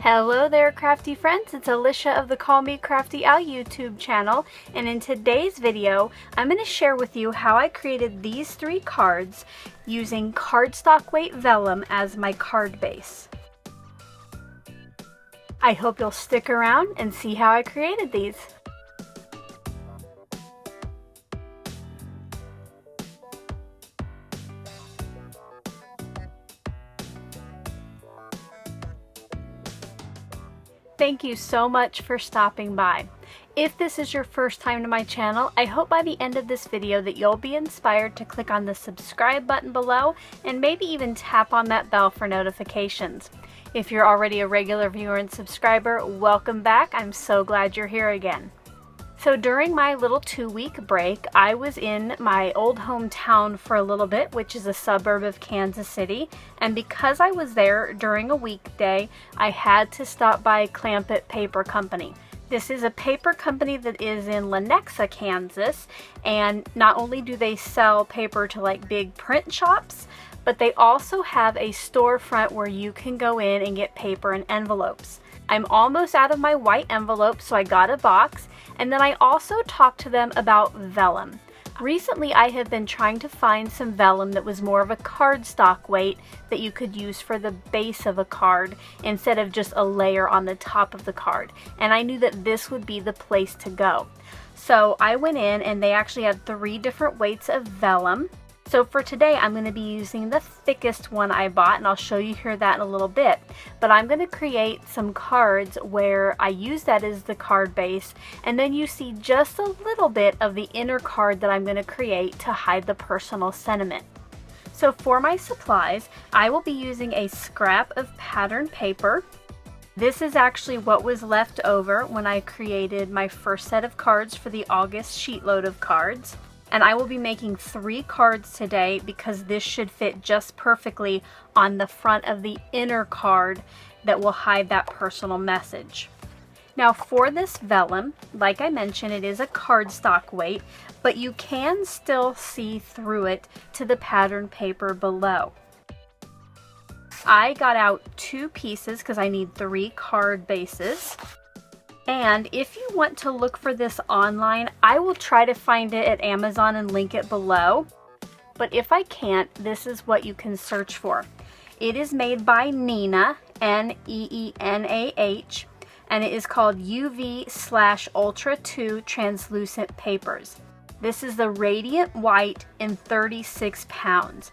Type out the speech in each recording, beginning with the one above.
Hello there, crafty friends. It's Alicia of the Call Me Crafty YouTube channel, and in today's video I'm going to share with you how I created these 3 cards using cardstock weight vellum as my card base. I hope you'll stick around and see how I created these. Thank you so much for stopping by. If this is your first time to my channel, I hope by the end of this video that you'll be inspired to click on the subscribe button below and maybe even tap on that bell for notifications. If you're already a regular viewer and subscriber, welcome back. I'm so glad you're here again. So during my little 2-week break, I was in my old hometown for a little bit, which is a suburb of Kansas City. And because I was there during a weekday, I had to stop by Clampett Paper Company. This is a paper company that is in Lenexa, Kansas. And not only do they sell paper to like big print shops, but they also have a storefront where you can go in and get paper and envelopes. I'm almost out of my white envelope, so I got a box. And then I also talked to them about vellum. Recently I have been trying to find some vellum that was more of a cardstock weight that you could use for the base of a card instead of just a layer on the top of the card. And I knew that this would be the place to go. So I went in and they actually had 3 different weights of vellum. So for today, I'm going to be using the thickest one I bought, and I'll show you here that in a little bit. But I'm going to create some cards where I use that as the card base, and then you see just a little bit of the inner card that I'm going to create to hide the personal sentiment. So for my supplies, I will be using a scrap of pattern paper. This is actually what was left over when I created my first set of cards for the August sheet load of cards. And I will be making 3 cards today because this should fit just perfectly on the front of the inner card that will hide that personal message. Now for this vellum, like I mentioned, it is a cardstock weight, but you can still see through it to the pattern paper below. I got out 2 pieces because I need 3 card bases. And if you want to look for this online, I will try to find it at Amazon and link it below. But if I can't, this is what you can search for. It is made by Neenah, N-E-E-N-A-H, and it is called UV/Ultra 2 Translucent Papers. This is the Radiant White in 36 pounds.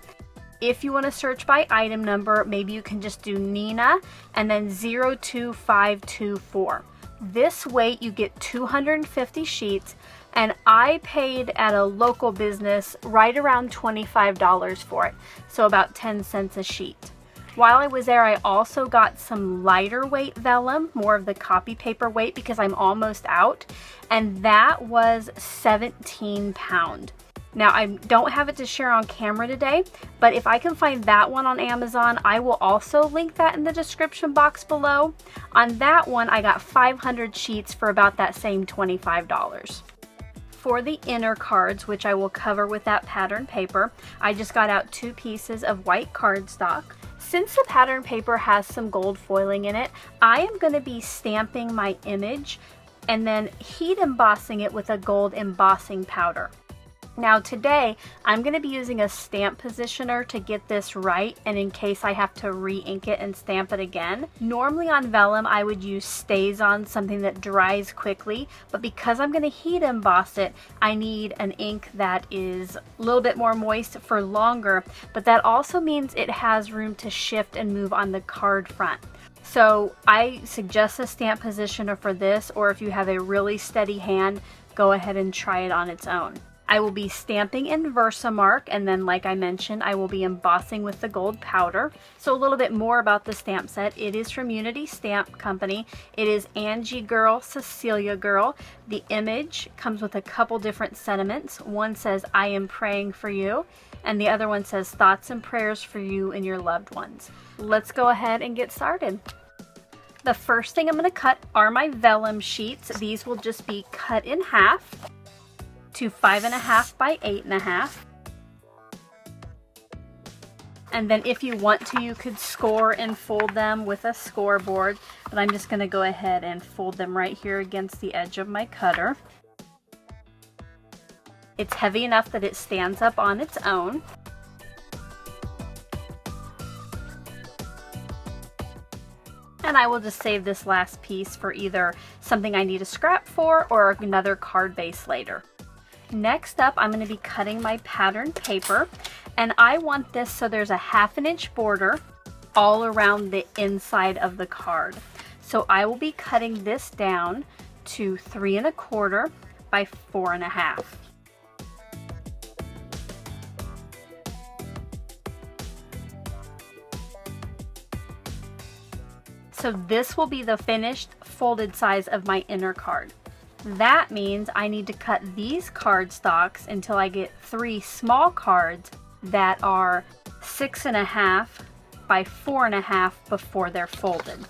If you want to search by item number, maybe you can just do Neenah and then 02524. This weight you get 250 sheets, and I paid at a local business right around $25 for it, so about 10 cents a sheet. While I was there, I also got some lighter weight vellum, more of the copy paper weight because I'm almost out, and that was 17 pounds. Now, I don't have it to share on camera today, but if I can find that one on Amazon, I will also link that in the description box below. On that one, I got 500 sheets for about that same $25. For the inner cards, which I will cover with that pattern paper, I just got out 2 pieces of white cardstock. Since the pattern paper has some gold foiling in it, I am going to be stamping my image and then heat embossing it with a gold embossing powder. Now today, I'm going to be using a stamp positioner to get this right, and in case I have to re-ink it and stamp it again. Normally on vellum, I would use StazOn, something that dries quickly, but because I'm going to heat emboss it, I need an ink that is a little bit more moist for longer, but that also means it has room to shift and move on the card front. So I suggest a stamp positioner for this, or if you have a really steady hand, go ahead and try it on its own. I will be stamping in Versamark, and then like I mentioned, I will be embossing with the gold powder. So a little bit more about the stamp set. It is from Unity Stamp Company. It is Angie Girl, Cecilia Girl. The image comes with a couple different sentiments. One says, "I am praying for you," and the other one says, "Thoughts and prayers for you and your loved ones." Let's go ahead and get started. The first thing I'm going to cut are my vellum sheets. These will just be cut in half to 5.5 by 8.5. And then if you want to, you could score and fold them with a scoreboard, but I'm just going to go ahead and fold them right here against the edge of my cutter. It's heavy enough that it stands up on its own. And I will just save this last piece for either something I need a scrap for or another card base later. Next up, I'm going to be cutting my pattern paper, and I want this so there's a 1/2 inch border all around the inside of the card. So I will be cutting this down to 3 1/4 by 4 1/2. So this will be the finished folded size of my inner card. That means I need to cut these cardstocks until I get 3 small cards that are 6 1/2 by 4 1/2 before they're folded.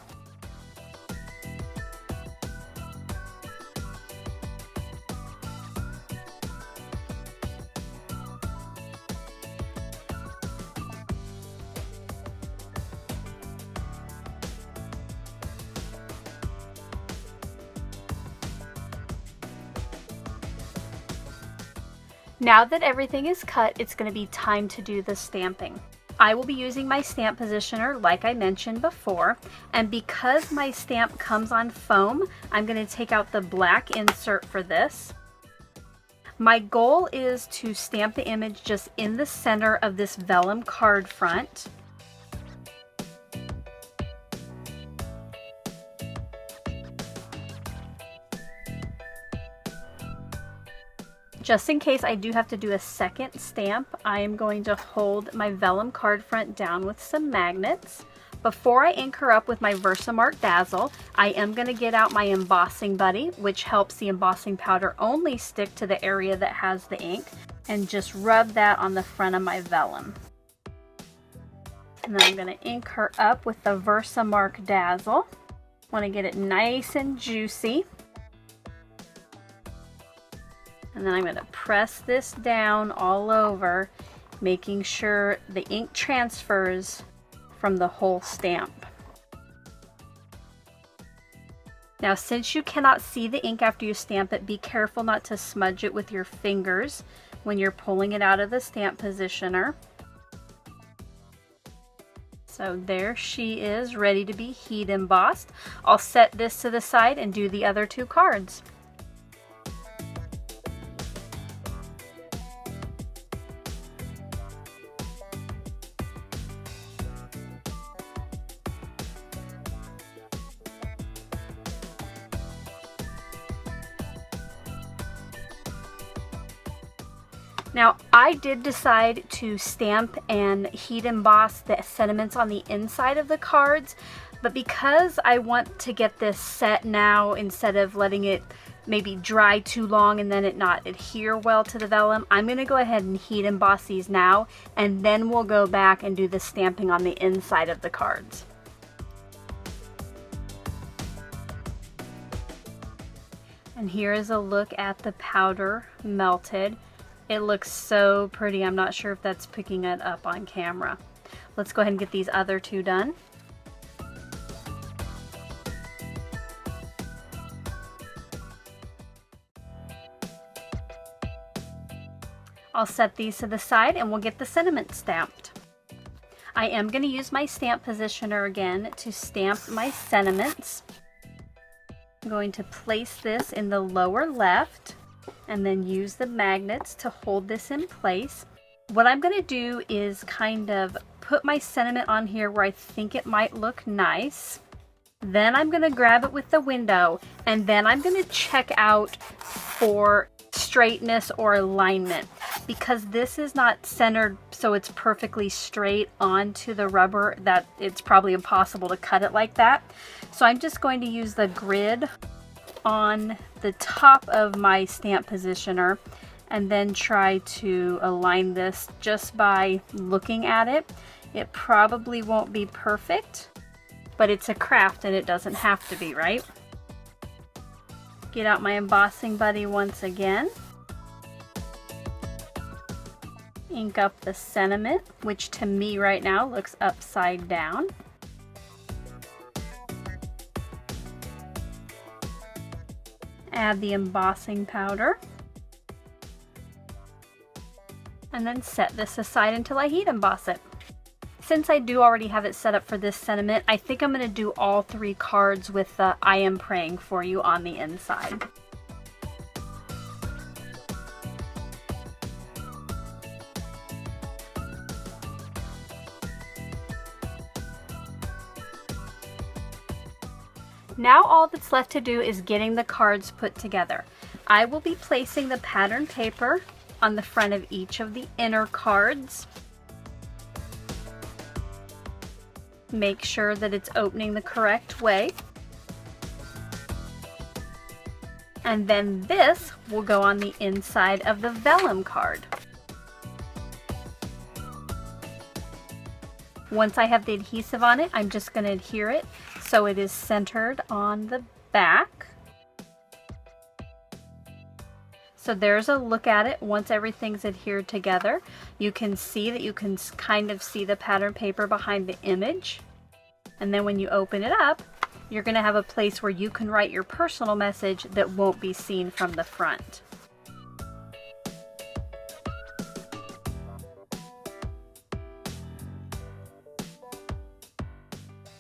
Now that everything is cut, it's going to be time to do the stamping. I will be using my stamp positioner like I mentioned before, and because my stamp comes on foam, I'm going to take out the black insert for this. My goal is to stamp the image just in the center of this vellum card front. Just in case I do have to do a second stamp, I am going to hold my vellum card front down with some magnets. Before I ink her up with my Versamark Dazzle, I am going to get out my embossing buddy, which helps the embossing powder only stick to the area that has the ink, and just rub that on the front of my vellum. And then I'm going to ink her up with the Versamark Dazzle. Want to get it nice and juicy. And then I'm going to press this down all over, making sure the ink transfers from the whole stamp. Now, since you cannot see the ink after you stamp it, be careful not to smudge it with your fingers when you're pulling it out of the stamp positioner. So there she is, ready to be heat embossed. I'll set this to the side and do the other 2 cards. Now, I did decide to stamp and heat emboss the sentiments on the inside of the cards, but because I want to get this set now instead of letting it maybe dry too long and then it not adhere well to the vellum, I'm going to go ahead and heat emboss these now, and then we'll go back and do the stamping on the inside of the cards. And here is a look at the powder melted. It looks so pretty. I'm not sure if that's picking it up on camera. Let's go ahead and get these other 2 done. I'll set these to the side and we'll get the sentiment stamped. I am going to use my stamp positioner again to stamp my sentiments. I'm going to place this in the lower left and then use the magnets to hold this in place. What I'm going to do is kind of put my sentiment on here where I think it might look nice. Then I'm going to grab it with the window, and then I'm going to check out for straightness or alignment, because this is not centered so it's perfectly straight onto the rubber, that it's probably impossible to cut it like that. So I'm just going to use the grid on the top of my stamp positioner and then try to align this just by looking at it. It probably won't be perfect, but it's a craft and it doesn't have to be, right? Get out my embossing buddy once again. Ink up the sentiment, which to me right now looks upside down. Add the embossing powder. And then set this aside until I heat emboss it. Since I do already have it set up for this sentiment, I think I'm going to do all 3 cards with the I am praying for you on the inside. Now all that's left to do is getting the cards put together. I will be placing the pattern paper on the front of each of the inner cards. Make sure that it's opening the correct way. And then this will go on the inside of the vellum card. Once I have the adhesive on it, I'm just going to adhere it so it is centered on the back. So there's a look at it once everything's adhered together. You can see that you can kind of see the pattern paper behind the image. And then when you open it up, you're going to have a place where you can write your personal message that won't be seen from the front.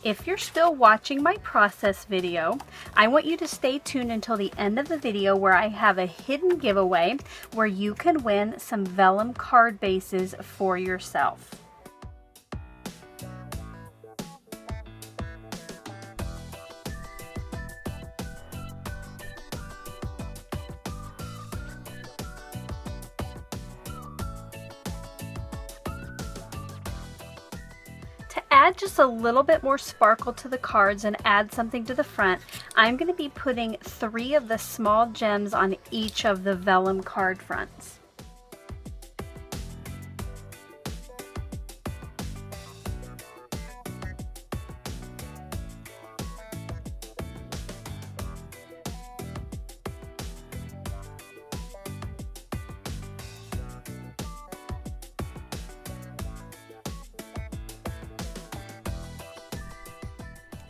If you're still watching my process video, I want you to stay tuned until the end of the video where I have a hidden giveaway where you can win some vellum card bases for yourself. Add just a little bit more sparkle to the cards and add something to the front, I'm going to be putting 3 of the small gems on each of the vellum card fronts.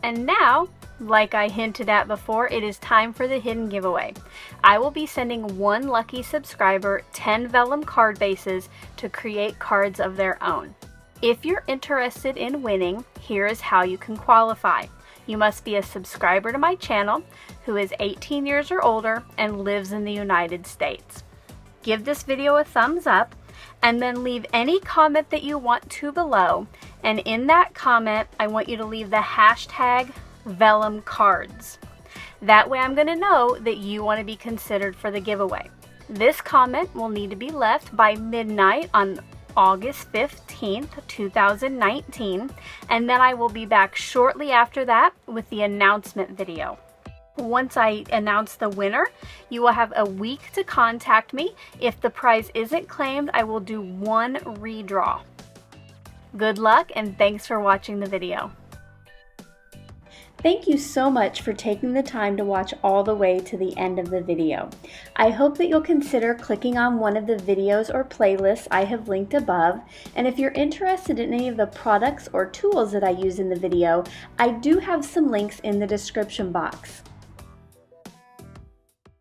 And now, like I hinted at before, it is time for the hidden giveaway. I will be sending one lucky subscriber 10 vellum card bases to create cards of their own. If you're interested in winning, here is how you can qualify. You must be a subscriber to my channel who is 18 years or older and lives in the United States. Give this video a thumbs up and then leave any comment that you want to below. And in that comment, I want you to leave the hashtag vellum cards. That way I'm going to know that you want to be considered for the giveaway. This comment will need to be left by midnight on August 15th, 2019, and then I will be back shortly after that with the announcement video. Once I announce the winner, you will have a week to contact me. If the prize isn't claimed, I will do one redraw. Good luck and thanks for watching the video. Thank you so much for taking the time to watch all the way to the end of the video. I hope that you'll consider clicking on one of the videos or playlists I have linked above, and if you're interested in any of the products or tools that I use in the video, I do have some links in the description box.